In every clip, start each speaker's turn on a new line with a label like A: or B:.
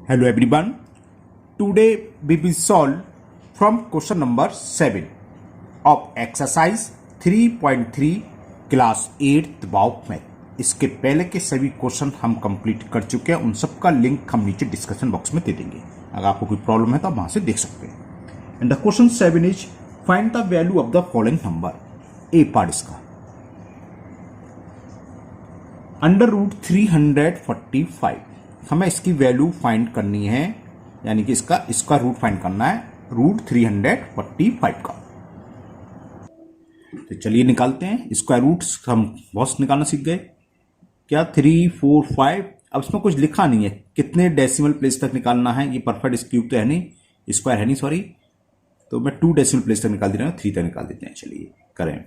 A: Hello everyone. Today we will solve from question number 7 of exercise 3.3 class 8 bio math. इसके पहले के सभी question हम कंप्लीट कर चुके हैं, उन सब का लिंक हम नीचे डिस्कशन बॉक्स में दे देंगे। अगर आपको कोई प्रॉब्लम है तो आप वहां से देख सकते हैं। And the question 7 is find the value of the following number. A part इसका अंडर रूट 345 हमें इसकी वैल्यू फाइंड करनी है, यानी कि इसका रूट फाइंड करना है, रूट 345 का। तो चलिए निकालते हैं। स्क्वायर रूट्स हम बहुत निकालना सीख गए। क्या 3, 4, 5। अब इसमें कुछ लिखा नहीं है कितने डेसिमल प्लेस तक निकालना है। ये परफेक्ट क्यूब तो है नहीं, स्क्वायर है नहीं, सॉरी। तो मैं 2 डेसिमल प्लेस तक निकाल दे रहा हूँ, 3 तक निकाल देते हैं। चलिए करें।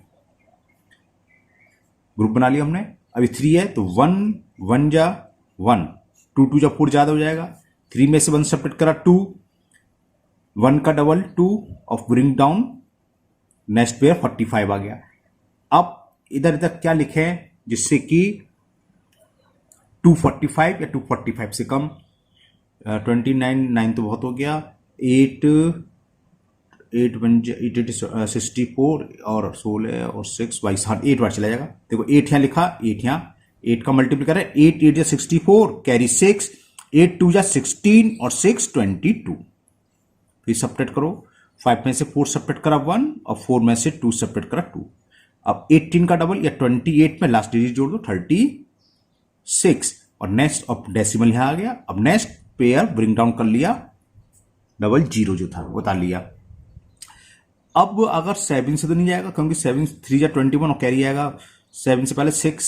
A: ग्रुप बना लिया हमने। अभी 3 है तो 1 1 जा 1, 2 2 जा 4 ज्यादा हो जाएगा। 3 में से 1 सेपरेट करा 2, 1 का double 2 of bring down, next pair 45 आ गया। अब इधर इधर क्या लिखे जिससे कि 245 या 245 से कम। 29 9 तो बहुत हो गया। 8 8 64 और 16 और 6 22 8 बार चला जाएगा। देखो 8 यहां लिखा, 8 यहां, 8 का मल्टीप्लाई करें। 8 8 जा 64 कैरी 6, 8 2 जा 16 और 6 22। फिर सपरेट करो। 5 में से 4 सपरेट करा 1 और 4 में से 2 सपरेट करा 2। अब 18 का डबल या 28 में लास्ट डिजिट जोड़ दो 36 और नेक्स्ट ऑफ डेसिमल यहां आ गया। अब नेक्स्ट पेयर ब्रिंग डाउन कर लिया, डबल जीरो जो था वो उतार लिया। अब अगर 7 से तो नहीं जाएगा क्योंकि 7 3 जा 21 और कैरी आएगा। 7 से पहले 6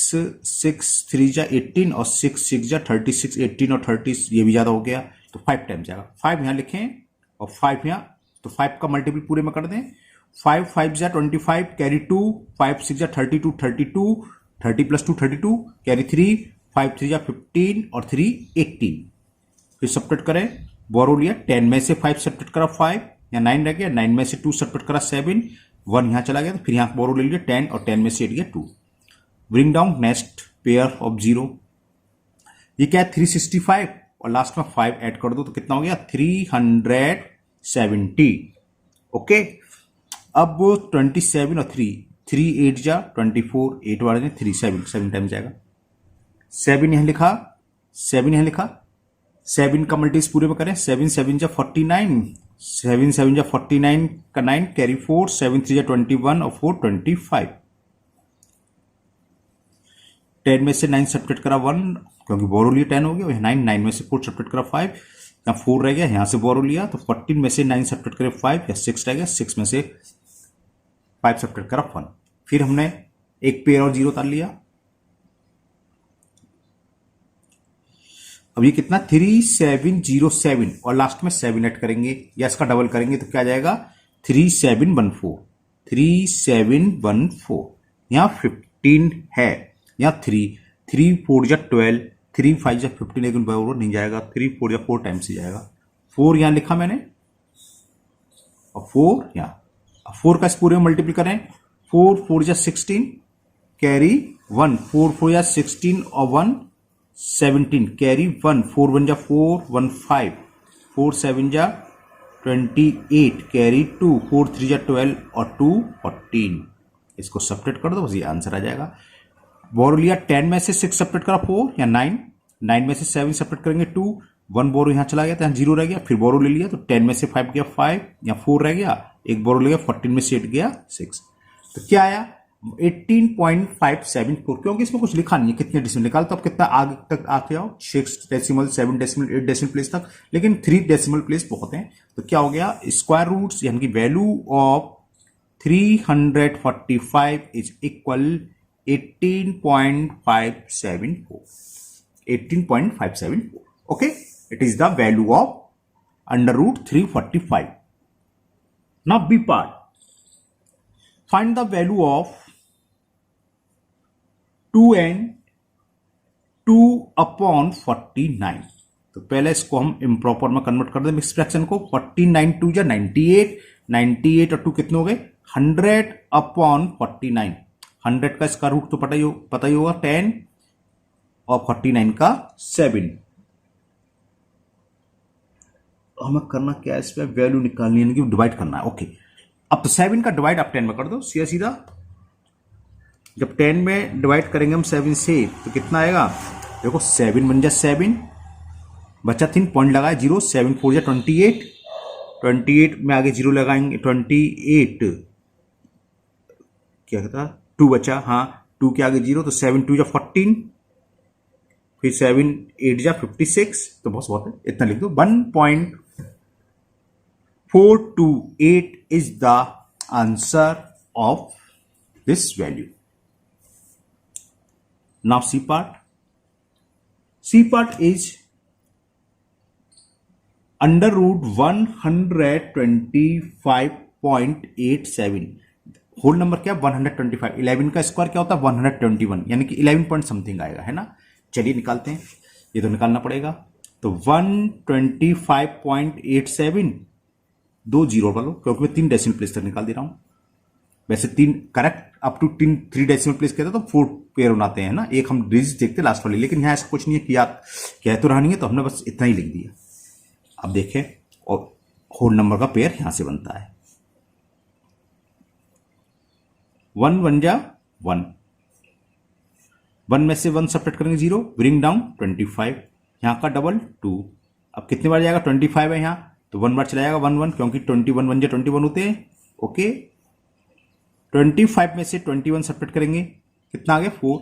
A: 3 जा 18 और 6 6 जा 36, 18 और 30 ये भी ज्यादा हो गया तो 5 टाइम जाएगा। 5 यहां लिखें और 5 यहां, तो 5 का मल्टीपल पूरे में कर दें। 5 5 जा 25 कैरी 2, 5 6 जा 32 32, 30 प्लस 2 32 कैरी 3, 5 3 जा 15 और 3 18। फिर सब्ट्रैक्ट करें। बोरो लिया 10 में से 5 सब्ट्रैक्ट करा 5, या 9 रह गया। 9 में से 2 सब्ट्रैक्ट करा 7, 1 यहां चला गया तो फिर यहां बोरो ले लिया 10 और 10 में से 8 गया 2। Bring down next pair of 0। ये क्या है 365 और लास्ट में 5 ऐड कर दो तो कितना हो गया 370। ओके। अब 27 और 3 8 जा 24, 8 वाले 3 7 टाइम जाएगा। 7 यहां लिखा, 7 यहां लिखा। 7 का मल्टीप्स पूरे में करें। 7 7 जा 49, 7 7 जा 49 का 9 कैरी 4, 7 3 जा 21 और 4 25। 10 में से 9 सब्ट्रैक्ट करा 1 क्योंकि बोरो लिया 10 हो गया। 9 9 में से 4 सब्ट्रैक्ट करा 5, यहाँ 4 रह गया, यहां से बोरो लिया तो 14 में से 9 सब्ट्रैक्ट करे 5 या 6 रह गया। 6 में से 5 सब्ट्रैक्ट करा 1। फिर हमने एक पेयर और 0 उतार लिया। अब ये कितना 3707 और लास्ट में 7 ऐड करेंगे या इसका डबल करेंगे तो क्या आ जाएगा 3714। 3714 यहां 15 है, यहां 3 4 जा 12, 3 5 जा 15, लेकिन बराबर नहीं जाएगा। 3 4 जा 4 टाइम्स ही जाएगा। 4 यहां लिखा मैंने और 4 यहां। 4 का इस पूरे में मल्टीप्लाई करें। 4 4 जा 16 कैरी 1, 4 4 जा 16 और 1 17 कैरी 1, 4 1 जा 4 1 5, 4 7 जा 28 कैरी 2, 4 3 जा 12 और 2 14। इसको सब्ट्रैक्ट कर दो, बस ये आंसर आ जाएगा। बोरो लिया 10 में से 6 सब्ट्रैक्ट करा 4 या 9, 9 में से 7 सब्ट्रैक्ट करेंगे 2, 1 बोरो यहां चला गया तो यहां 0 रह गया। फिर बोरो ले लिया तो 10 में से 5 गया 5 या 4 रह गया, एक बोरो ले गया। 14 में से 8 गया 6। तो क्या आया 18.574 क्योंकि इसमें कुछ लिखा नहीं है कितने डेसिमल निकाल, तो अब कितना आगे तक आते आओ 6 डेसिमल 7 डेसिमल 8 डेसिमल प्लेस तक, लेकिन 3 डेसिमल प्लेस बहुत हैं। तो क्या हो गया स्क्वायर रूट्स यानी कि value of 345 is equal 18.574। 18.574 okay. It is the value of under root 345। Now B part find the value of 2n 2/49। तो पहले इसको हम इम्प्रॉपर में कन्वर्ट कर दें मिक्स फ्रैक्शन को। 49 2 जा 98, 98 और 2 कितने हो गए 100/49। 100 का इसका रूट तो पता ही होगा 10 और 49 का 7। तो हमें करना क्या है, इसमें वैल्यू निकालनी है, यानी कि डिवाइड करना है। ओके, अब तो 7 का डिवाइड आप 10 में कर दो, सीधा सीधा। जब 10 में डिवाइड करेंगे हम 7 से तो कितना आएगा, देखो 7 बन जा 7, बचा 3 पॉइंट लगाए 0, 7 4 जा 28, 28 में आगे 0 लगाएंगे 28, क्या कहता 2 बचा, हाँ 2 के आगे 0 तो 7 2 जा 14, फिर 7 8 जा 56, तो बहुत है, इतना लिख दो। 1.428 is the answer of this value. Now C part. C part is under root 125.87। Whole number क्या 125, 11 का स्क्वायर क्या होता है 121, यानी कि 11 पॉइंट समथिंग आएगा, है ना। चलिए निकालते हैं, ये तो निकालना पड़ेगा। तो 125.87, 2 जीरो डालो क्योंकि मैं 3 डेसिमल प्लेस तक निकाल दे रहा हूं। वैसे 3 correct up to 3 decimal place कहते तो 4 पेयर बनाते हैं ना, एक हम डिजिट देखते लास्ट वाले, लेकिन यहां ऐसा कुछ नहीं है कि याद कह तो रहा नहीं है, तो हमने बस इतना ही लिख दिया। अब देखें, और होल नंबर का पेयर यहां से बनता है 1 1 जा 1, 1 में से 1 सब्ट्रैक्ट करेंगे 0, ब्रिंग डाउन 25, यहां का डबल 2। अब कितने बार जाएगा 25 है यहां, तो 1 बार चला जाएगा 1 1, क्योंकि 21 1 जा 21 होते हैं। ओके, 25 में से 21 सब्ट्रैक्ट करेंगे, कितना आ गया 4,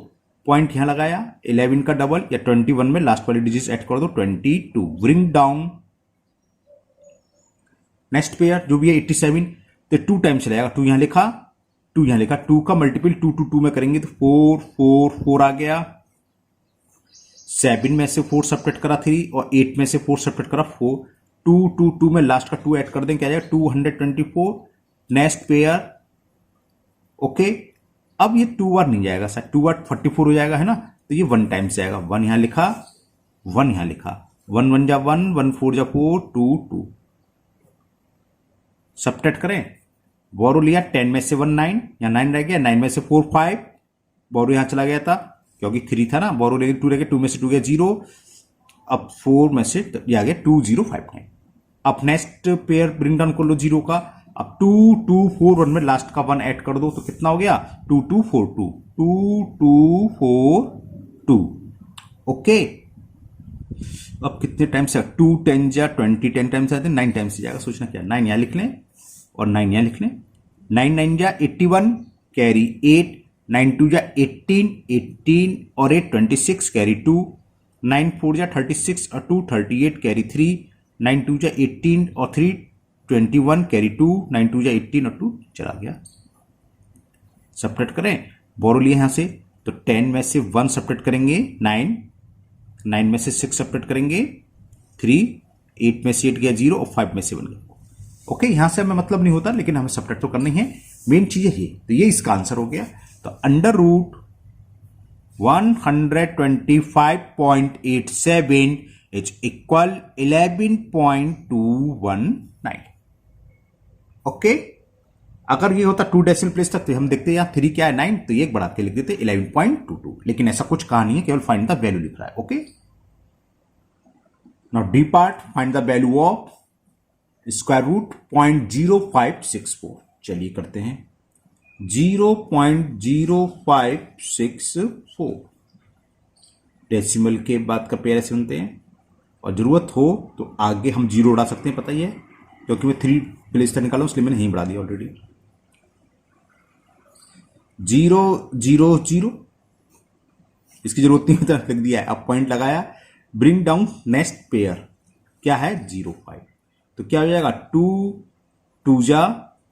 A: पॉइंट यहां लगाया, 11 का डबल या 21 में लास्ट वाली डिजिट ऐड कर दो 22, ब्रिंग डाउन। नेक्स्ट पेयर जो भी है 87, तो 2 टाइम चला जाएगा, 2 यहां लिखा, 2 यहां लिखा, 2 का मल्टीपल 2 2 2 में करेंगे तो 4 4 4 आ गया। 7 में से 4 सब्ट्रैक्ट करा 3, और 8 में से 4 सब्ट्रैक्ट करा 4, 2 2 2 में लास्ट का 2 ऐड कर दें, क्या आ जाएगा 224। Next pair, okay. अब ये 2 बार नहीं जाएगा सर, 2 बार 44 हो जाएगा, है ना, तो ये 1 टाइम से आएगा, 1 यहां लिखा, 1 यहां लिखा, 1 1 जा 1, 1 4 जा 4, 2 2। सब्ट्रैक्ट करें, बोरो लिया 10 में से 1 9, यहाँ 9 रह गया, 9 में से 4 5, बोरो यहां चला गया था क्योंकि 3 था ना, बोरो लेके 2 रह गया, 2 में से 2 गया 0, अब 4 में से ये आ गया 2059। अब नेक्स्ट पेयर ब्रिंग डाउन कर लो 0 का, अब 2 2 4 1 में लास्ट का 1 ऐड कर दो तो कितना हो गया 2 2 4 2, 2 2 4 2। ओके, अब कितने टाइम से 2 10 जा 20, 10 टाइम से आते हैं, 9 टाइम से जाएगा। सोचना क्या, 9 यहां लिख लें और 9 यहां लिख लें, 9 9 जा 81, कैरी 8, 9 2 जा 18, 18 और 8 26, कैरी 2, 9 4 जा 36 और 2 38, कैरी 3, 9 2 जा 18 और 3 21, कैरी 2, 9 2 जा 18 और 2 चला गया। सब्ट्रैक्ट करें, बोरो लिए यहां से, तो 10 में से 1 सब्ट्रैक्ट करेंगे 9, 9 में से 6 सब्ट्रैक्ट करेंगे 3, 8 में से 8 गया 0 और 5 में से 1 गया। ओके, यहां से हमें मतलब नहीं होता, लेकिन हमें सब्ट्रैक्ट तो करनी है, मेन चीज है ये। तो ये इसका आंसर हो गया। तो under root 125.87 is equal 11.219। Okay, अगर ये होता 2 डेसिमल प्लेस तक तो हम देखते यहां 3 क्या है 9, तो ये एक बढ़ा के लिख देते 11.22, लेकिन ऐसा कुछ कहा नहीं है, केवल फाइंड द वैल्यू लिख रहा है। Okay, now D part, find the value of square root 0.0564। चलिए करते हैं 0.0564, डेसिमल के बाद का पेयर ऐसे बनते हैं, और जरूरत हो तो आगे हम 0 उड़ा सकते हैं, पता ही है, क्योंकि मैं 3 प्लेस तक निकाला इसलिए मैंने यहीं बढ़ा दिया ऑलरेडी। 0 0 0, इसकी जरूरत नहीं होता, लिख दिया है। अब पॉइंट लगाया, ब्रिंग डाउन नेक्स्ट पेयर क्या है 05, तो क्या हो जाएगा 2 2 जा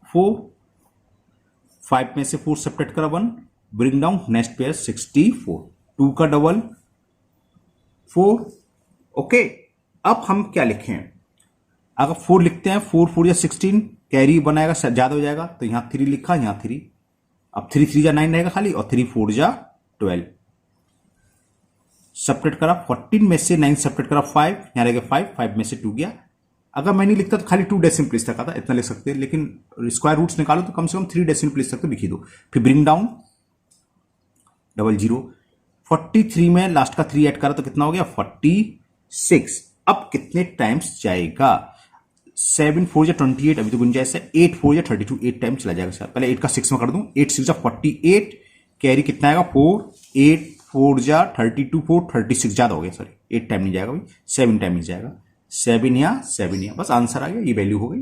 A: 4, 5 में से 4 सब्ट्रैक्ट करा 1, ब्रिंग डाउन नेक्स्ट पेयर 64, 2 का डबल 4। ओके, अब हम क्या लिखें, अगर 4 लिखते हैं, 4 4 या 16, कैरी बनाएगा ज्यादा हो जाएगा, तो यहां 3 लिखा, यहां 3, अब 3 3 जा 9 रहेगा खाली, और 3 4 जा 12। सब्ट्रैक्ट करा 14 में से 9 सब्ट्रैक्ट करा 5, यहां रहेगा 5, 5 में से 2 गया। अगर मैं नहीं लिखता तो खाली 2 डेसिमल प्लेस तक आता, इतना लिख सकते हैं, लेकिन स्क्वायर रूट्स निकालो तो कम से कम 3 डेसिमल प्लेस तक तो लिख ही दो। फिर ब्रिंग डाउन 00, 43 में लास्ट का 3 ऐड करा तो कितना हो गया 46। अब कितने टाइम्स जाएगा, 7 4 या 28, अभी तो गुंजाइश है। 8 4 या 32, 8 टाइम चला जाएगा सर। पहले 8 का 6 में कर दूं, 8 6 या 48, कैरी कितना आएगा 4, 8 4 या 32 4 36 ज्यादा हो गया सॉरी, 8 टाइम नहीं जाएगा भाई, 7 टाइम नहीं जाएगा, 7 या बस आंसर आ गया, ये वैल्यू हो गई।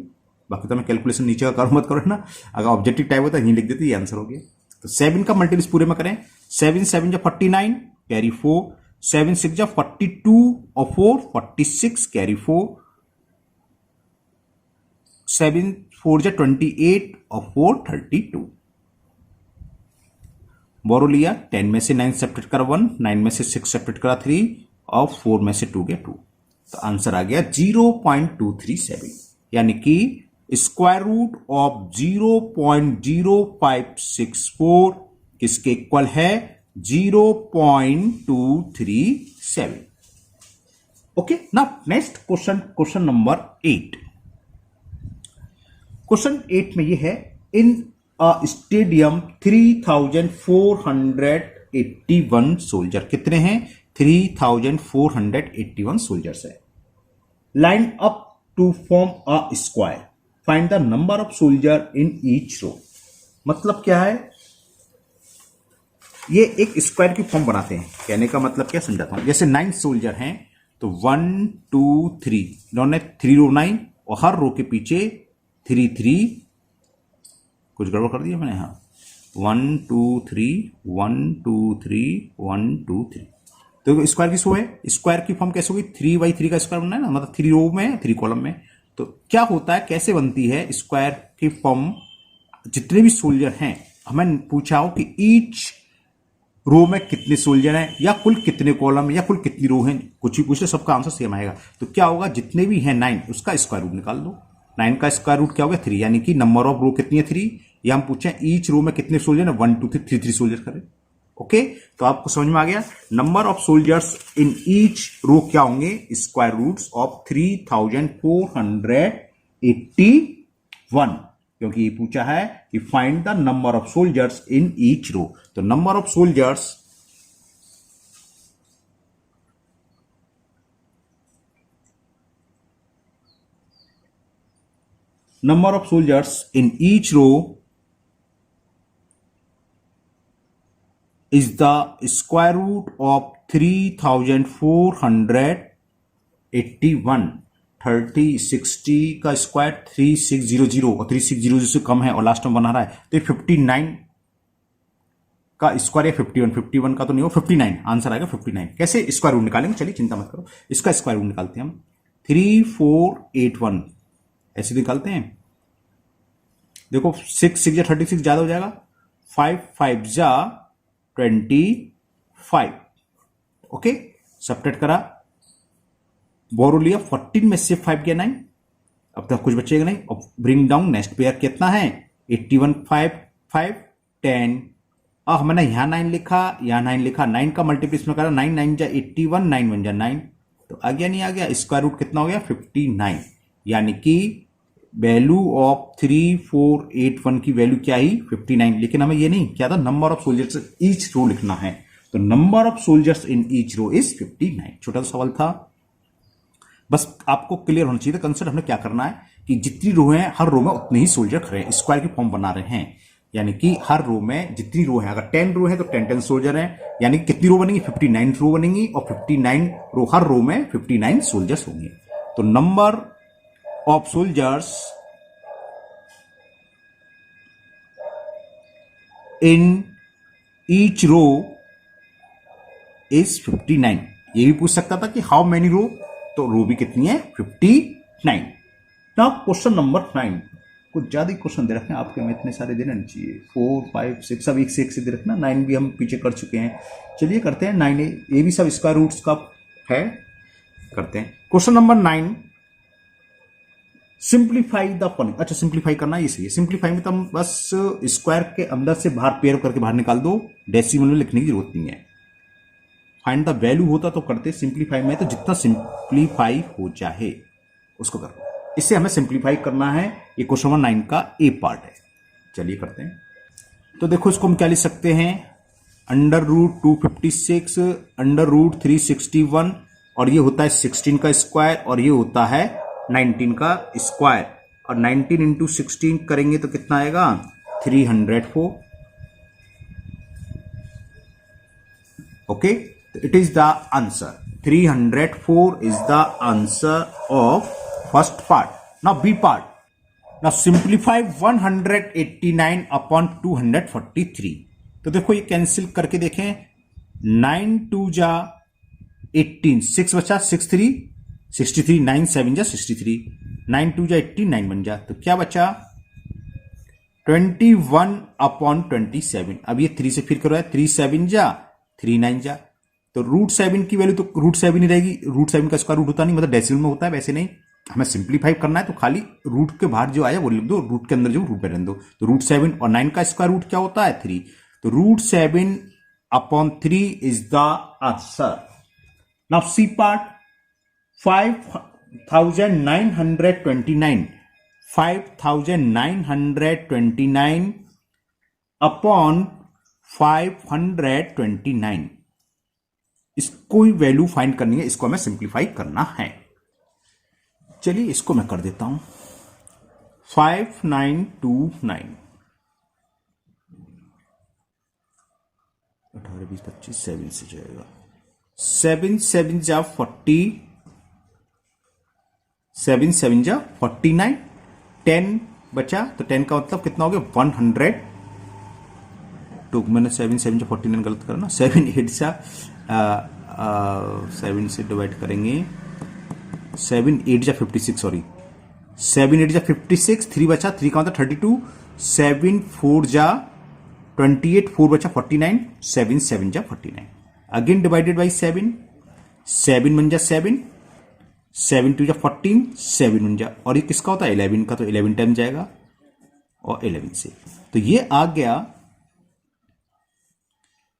A: बाकी तो मैं कैलकुलेशन नीचे का करो मत करो ना, अगर ऑब्जेक्टिव टाइप होता है यहीं लिख देते, ये आंसर हो गया। तो 7 का मल्टीपल पूरे में करें, 7 7 या 49 कैरी 4, 7 6 या 42 और 4 46 कैरी 4, 7 4 या 28 और 4 32। बोरो लिया, 10 में से 9 सेपरेट करा 1, 9 में से 6 सेपरेट करा 3 और 4 में से 2 गया 2। तो आंसर आ गया 0.237, यानी कि स्क्वायर रूट ऑफ 0.0564 किसके इक्वल है 0.237। Okay, now next question number 8। Question 8 में ये है, इन स्टेडियम 3481 सोल्जर, कितने हैं 3481 सोल्जर्स है, line up to form a square, find the number of soldier in each row. मतलब क्या है, ये एक स्क्वायर की फॉर्म बनाते हैं, कहने का मतलब क्या समझाता हूं। जैसे 9 सोल्जर हैं तो 1 2 3, इन्होंने 3 रो 9 और हर रो के पीछे 3 3, कुछ गड़बड़ कर दिया मैंने, हाँ 1 2 3 1 2 3 1 2 3। तो स्क्वायर की शो है, स्क्वायर की फॉर्म कैसे होगी, 3/3 का स्क्वायर बनना है ना, मतलब 3 रो में 3 कॉलम में। तो क्या होता है, कैसे बनती है स्क्वायर की फॉर्म, जितने भी सोल्जर हैं, हमें पूछा हो कि ईच रो में कितने सोल्जर हैं या कुल कितने कॉलम या कुल कितनी रो हैं, कुछ भी पूछ ले सबका आंसर सेम आएगा। तो क्या होगा, जितने भी हैं 9 उसका स्क्वायर रूट निकाल दो, 9 का स्क्वायर रूट क्या होगा 3, यानी कि नंबर ऑफ रो कितनी है 3, या हम पूछे ईच रो में कितने सोल्जर है 1 2 3 3 सोल्जर करें। ओके, तो आपको समझ में आ गया, number of soldiers in each row क्या होंगे, स्क्वायर रूट्स ऑफ 3481, क्योंकि ये पूछा है कि find the number of soldiers in each row. तो number of soldiers in each row is the square root of 3481। 30 60 का स्क्वायर 3600 और 3600 से कम है और लास्ट में बना रहा है, तो 59 का स्क्वायर या 51 का तो नहीं हो, 59 आंसर आएगा 59। कैसे स्क्वायर रूट निकालेंगे, चलिए चिंता मत करो, इसका स्क्वायर रूट निकालते हैं हम। 3481 ऐसे निकालते हैं, देखो 6 6 या 36 ज्यादा हो जाएगा, 5 5 जा 25। ओके, सब्ट्रैक्ट करा, बोरो लिया, 14 में से 5 गया 9, अब तक कुछ बचेगा नहीं, और ब्रिंग डाउन नेक्स्ट पेयर कितना है 81 5 5 10। अब मैंने यहां 9 लिखा, यहां 9 लिखा, 9 का मल्टीप्लिकेशन करा, 9 9 जा 81, 9 1 जा 9, तो आ गया नहीं आ गया, स्क्वायर रूट कितना हो गया 59, यानी कि वैल्यू ऑफ 3481 की वैल्यू क्या ही 59। लेकिन हमें ये नहीं क्या था, number of soldiers each row लिखना है, तो number of soldiers in each row is 59। छोटा सा सवाल था, बस आपको क्लियर होना चाहिए था कंसेप्ट। हमने क्या करना है कि जितनी रो है हर रो में उतने ही सोल्जर खड़े हैं, स्क्वायर की फॉर्म बना रहे हैं, यानी कि हर रो में जितनी रो है, अगर 10 रो है तो 10 सोल्जर है, यानी कि कितनी रो बनेंगी 59 रो बनेंगी, और 59 रो, हर रो में 59 सोल्जर्स होंगे। तो number of soldiers in each row is 59। ये भी पूछ सकता था कि हाउ मेनी रो, तो रो भी कितनी है 59। नाउ क्वेश्चन नंबर 9, कुछ ज्यादा क्वेश्चन दे रखे हैं आपके में, इतने सारे देना नहीं चाहिए, 4 5 6 सब एक से दे रखना, 9 भी हम पीछे कर चुके हैं। चलिए करते हैं 9, ये भी सब स्क्वायर रूट्स का है, करते हैं। Question number 9, simplify the following. अच्छा, सिंप्लीफाई करना ये सही है, सिंप्लीफाई में तो हम बस स्क्वायर के अंदर से बाहर पेयर करके बाहर निकाल दो, डेसिमल में लिखने की जरूरत नहीं है। फाइंड द वैल्यू होता तो करते, सिंप्लीफाई में तो जितना सिंप्लीफाई हो चाहे उसको करो, इससे हमें सिंप्लीफाई करना है। ये क्वेश्चन नंबर 9 का ए पार्ट है, चलिए करते हैं। तो देखो इसको हम क्या लिख सकते हैं, √256 √361, और ये होता है 16 का स्क्वायर, और ये होता है 19 का स्क्वायर, और 19 इंटू 16 करेंगे तो कितना आएगा 304। Okay, it is the answer, 304 is the answer of first part. Now B part. Now simplify 189 upon 243. तो देखो ये कैंसिल करके देखें, 9 2 जा 18, 6 बचा 6 3 63, 9 7 जा 63, 9 2 जा 18, 9 बन जा, तो क्या बचा 21 अपॉन 27। अब ये 3 से फिर करो, 3 7 जा 3 9 जा, तो रूट 7 की वैल्यू तो रूट 7 ही रहेगी। रूट 7 का स्क्वायर रूट होता नहीं, मतलब डेसिमल में होता है, वैसे नहीं। हमें सिंप्लीफाई करना है तो खाली रूट के बाहर जो आया वो लिख दो, रूट के अंदर जो रूट पे रहने दो। तो रूट 7 और 9 का स्क्वायर रूट क्या होता है 3, तो root 7 upon 3 is the answer. Now C part, 5929 upon 529, इसको ही वैल्यू फाइंड करनी है, इसको हमें सिंप्लीफाई करना है। चलिए इसको मैं कर देता हूं, 5929 18 20 25 7 से जाएगा, 7 7 जा 40, 7 7 जा 49, 10 बचा, तो 10 का मतलब कितना हो गया 100। तो मैंने 7 7 जा 49 गलत करना, 7 8 जा 7 से डिवाइड करेंगे, 7 8 जा 56, सॉरी 7 8 जा 56, 3 बचा, 3 का मतलब 32, 7 4 जा 28, 4 बचा 49, 7 7 जा 49, अगेन डिवाइडेड बाई 7, 7 बन जा 7, 7 2 जा 14, 7 बन जा, और ये किसका होता है 11 का, तो 11 टाइम जाएगा और 11 से, तो ये आ गया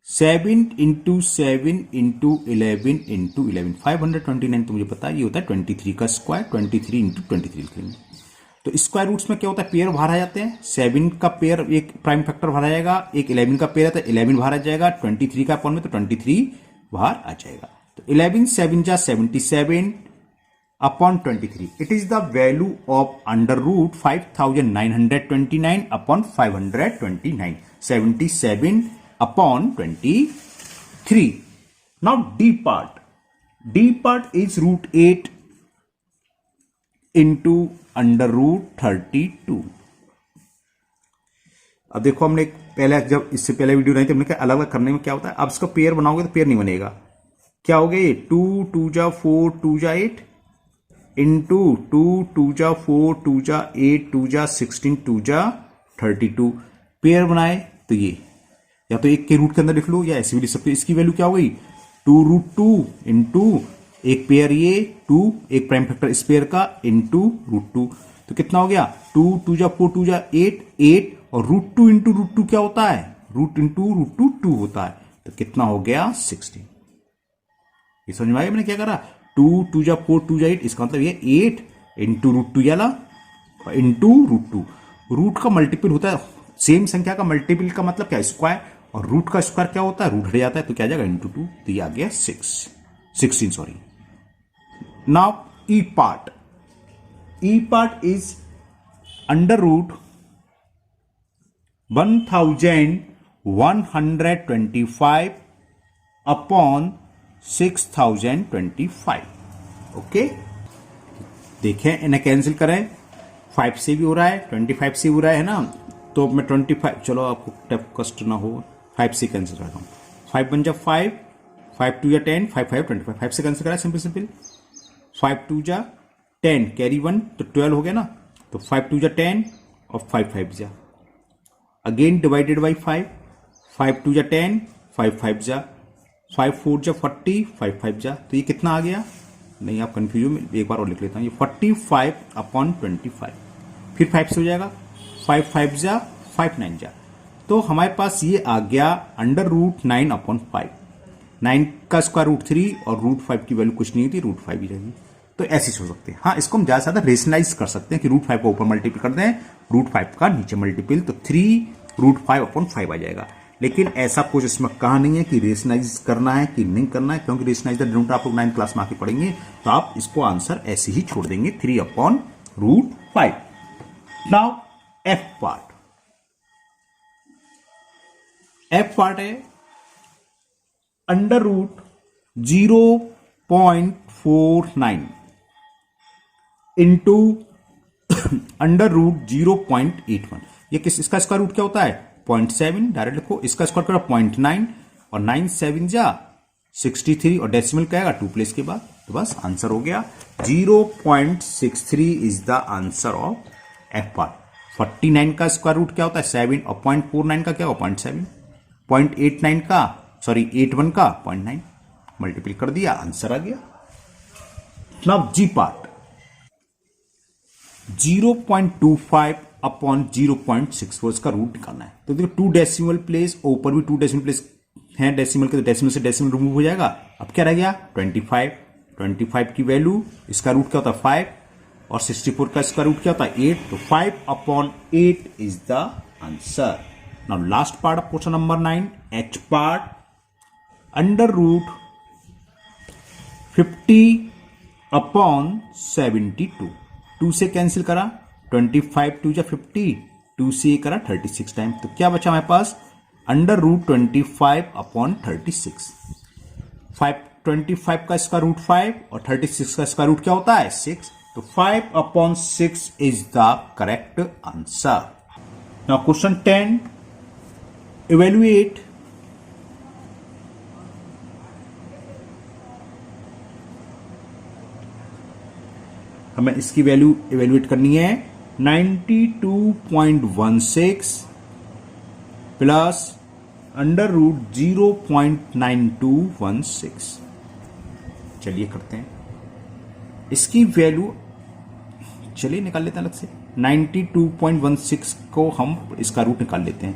A: 7 इंटू 7 इंटू 11 इंटू 11, 529। तो मुझे पता है ये होता है 23 का स्क्वायर, 23 इंटू 23 लिखेंगे। तो स्क्वायर रूट्स में क्या होता है, पेयर बाहर आ जाते हैं। 7 का पेयर एक प्राइम फैक्टर बाहर आ जाएगा, एक 11 का पेयर आता है 11 बाहर आ जाएगा, 23 का अपॉन में तो 23 बाहर आ जाएगा। तो 11 7 जा 77 upon 23, it is the value of under root 5929 upon 529, 77 upon 23. Now D part. D part is root 8 into under root 32. अब देखो हमने पहले, जब इससे पहले वीडियो नहीं थी, हमने कहा अलग अलग करने में क्या होता है। अब इसका पेयर बनाओगे तो पेयर नहीं बनेगा। क्या हो गया ये 2 2 जा 4 2 जा 8 इंटू 2 2 जा 4 2 जा 8 2 जा 16 2 जा 32। पेयर बनाए तो ये या तो एक के रूट के अंदर लिख लो या ऐसे भी लिख सकते हो। इसकी वैल्यू क्या हो गई 2√2 इंटू एक पेयर ये 2, एक प्राइम फैक्टर इस पेयर का इंटू √2, तो कितना हो गया 2 2 जा 4 2 जा 8 8, और √2 इंटू √2 क्या होता है, रूट इंटू √2 2 होता है, तो कितना हो गया 16। ये समझ में आया मैंने क्या करा, 2 2 जा 4 2 जा 8, इसका मतलब ये 8 इंटू √2 याला इंटू √2। रूट का मल्टीपल होता है, सेम संख्या का मल्टीपल का मतलब क्या स्क्वायर, और रूट का स्क्वायर क्या होता है रूट हट जाता है, तो क्या आ जाएगा इंटू 2, तो ये आ गया 16 sorry. Now E part, E part is under root 1125 upon 6025। Okay, देखें इन्हें कैंसिल करें, 5 से भी हो रहा है 25 से भी हो रहा है ना, तो मैं 25, चलो आपको टफ कष्ट ना हो, 5 से कैंसिल करता हूँ, 5 बन जा 5 5 2 जा 10 5 5 25, 5 से कैंसिल करा सिंपल सिंपल, 5 2 जा 10 कैरी 1 तो 12 हो गया ना, तो 5 2 जा 10 और 5 5 जा, अगेन डिवाइडेड बाई 5 5 2 जा 10 5 5 जा, 5 4 जा 40 5 5 जा, तो ये कितना आ गया, नहीं आप कंफ्यूज हो, एक बार और लिख लेता हूँ, ये 45 अपॉन 25, फिर 5 से हो जाएगा 5 5 जा 5 9 जा, तो हमारे पास ये आ गया अंडर रूट 9 अपॉन 5, 9 का स्क्वायर रूट 3 और रूट 5 की वैल्यू कुछ नहीं होती, रूट 5 ही रहेगी। तो ऐसे छोड़ सकते हैं। हाँ, इसको हम ज्यादा से ज्यादा रेशनलाइज कर सकते हैं कि रूट 5 को ऊपर मल्टीपल कर दें, रूट 5 का नीचे मल्टीपल, तो 3 रूट 5 अपॉन 5 आ जाएगा। लेकिन ऐसा कुछ इसमें कहा नहीं है कि रेशनलाइज करना है कि नहीं करना है, क्योंकि रेशनलाइज द डिनोमिनेटर आप लोग 9th क्लास में आके पढ़ेंगे, तो आप इसको आंसर ऐसे ही छोड़ देंगे 3/√5। Now F part, F part है √0.49 इंटू √0.81। ये किस, इसका स्क्वायर रूट क्या होता है 0.7, डायरेक्ट लिखो। इसका स्क्वायर करो 0.9 और 9 7 जा 63 और डेसिमल क्या आएगा 2 प्लेस के बाद, तो बस आंसर हो गया 0.63 is the answer of F part. 49 का स्क्वायर रूट क्या होता है 7 और 0.49 का क्या होगा 0.7, 0.89 का 81 का 0.9, मल्टीपल कर दिया आंसर आ गया। नाउ जी पार्ट 0.25/0.64 इसका रूट निकालना है। तो देखो 2 डेसिमल प्लेस, ऊपर भी 2 डेसिमल प्लेस है डेसिमल के, तो डेसिमल से डेसिमल रिमूव हो जाएगा। अब क्या रह गया 25 की वैल्यू, इसका रूट क्या होता है 5 और 64 का इसका रूट क्या होता है 8, तो 5/8 is the answer. Now last part of question number 9 H part √50/72, 2 से कैंसिल करा 25 2 जा 50, 2 से करा 36 टाइम, तो क्या बचा हमारे पास √25/36। 25 का इसका रूट 5 और 36 का इसका रूट क्या होता है 6, तो 5/6 is the correct answer. Now question 10 evaluate हमें इसकी वैल्यू इवेल्युएट करनी है 92.16 प्लस √0.9216। चलिए करते हैं इसकी वैल्यू, चलिए निकाल लेते हैं अलग से। 92.16 को हम इसका रूट निकाल लेते हैं,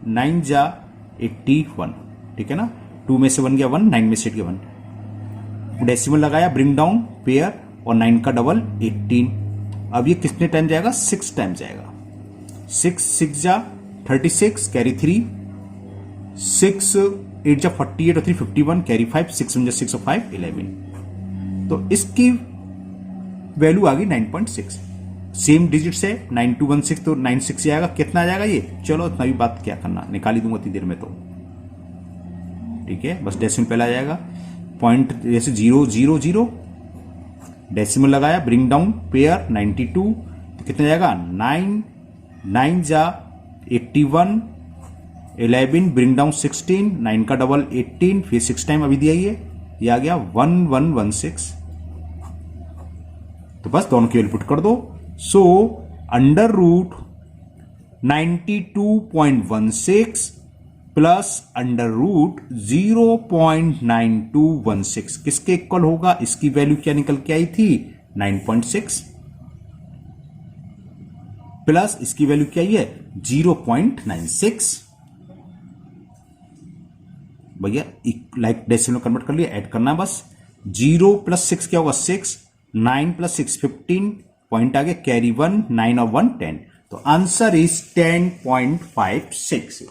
A: 9 जा 81, ठीक है ना, 2 में से 1 गया 1, 9 में से 8 गया 1, डेसिमल लगाया, ब्रिंग डाउन पेयर और 9 का डबल 18। अब ये कितने टाइम जाएगा 6 टाइम जाएगा, 6 जा 36 कैरी 3, 6 8 जा 48 और 3 51 कैरी 5, 6 1 जा 6 और 5 11, तो इसकी वैल्यू आ गई 9.6। सेम डिजिट से 9216 तो 96 आएगा, कितना आ जाएगा ये, चलो इतना भी बात क्या करना, निकाल ही दूंगा इतनी देर में, तो ठीक है बस डेसिमल पहला आ जाएगा, पॉइंट जैसे 000 डेसिमल लगाया, ब्रिंग डाउन पेयर 92, तो कितना जाएगा 9 जा 81, 11 ब्रिंग डाउन 16, 9 का डबल 18, फिर 6 टाइम अभी दिया ये आ गया 1116, तो बस दोनों की वैल्यू पुट कर दो। सो √92.16 प्लस √0.9216 किसके इक्वल होगा, इसकी वैल्यू क्या निकल के आई थी 9.6 प्लस इसकी वैल्यू क्या आई है 0.96। भैया लाइक डेसिमल कन्वर्ट कर लिया, ऐड करना बस, 0 + 6 क्या होगा 6, 9 + 6 15, पॉइंट आ गया कैरी 1, 9 और 1 10, तो आंसर इज 10.56।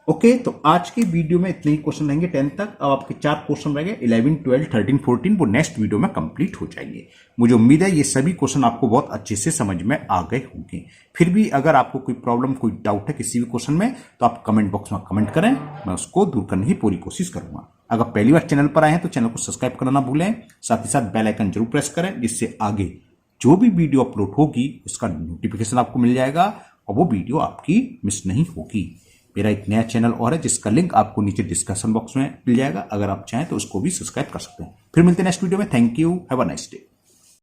A: ओके, तो आज की वीडियो में इतने ही क्वेश्चन रहेंगे 10 तक। अब आपके 4 क्वेश्चन रह गए 11 12 13 14, वो नेक्स्ट वीडियो में कंप्लीट हो जाएंगे। मुझे उम्मीद है ये सभी क्वेश्चन आपको बहुत अच्छे से समझ में आ गए होंगे। फिर भी अगर आपको कोई प्रॉब्लम कोई डाउट है किसी भी क्वेश्चन में, तो आप कमेंट बॉक्स में कमेंट करें, मैं उसको दूर करने की पूरी कोशिश करूंगा। अगर पहली बार चैनल पर आए हैं तो चैनल को सब्सक्राइब करना ना भूलें, साथ ही साथ बेल आइकन जरूर प्रेस करें, जिससे आगे जो भी वीडियो अपलोड होगी उसका नोटिफिकेशन आपको मिल जाएगा और वो वीडियो आपकी मिस नहीं होगी। मेरा एक नया चैनल और है जिसका लिंक आपको नीचे डिस्क्रिप्शन बॉक्स में मिल जाएगा, अगर आप चाहें तो उसको भी सब्सक्राइब कर सकते हैं। फिर मिलते हैं नेक्स्ट वीडियो में। Thank you, have a nice day.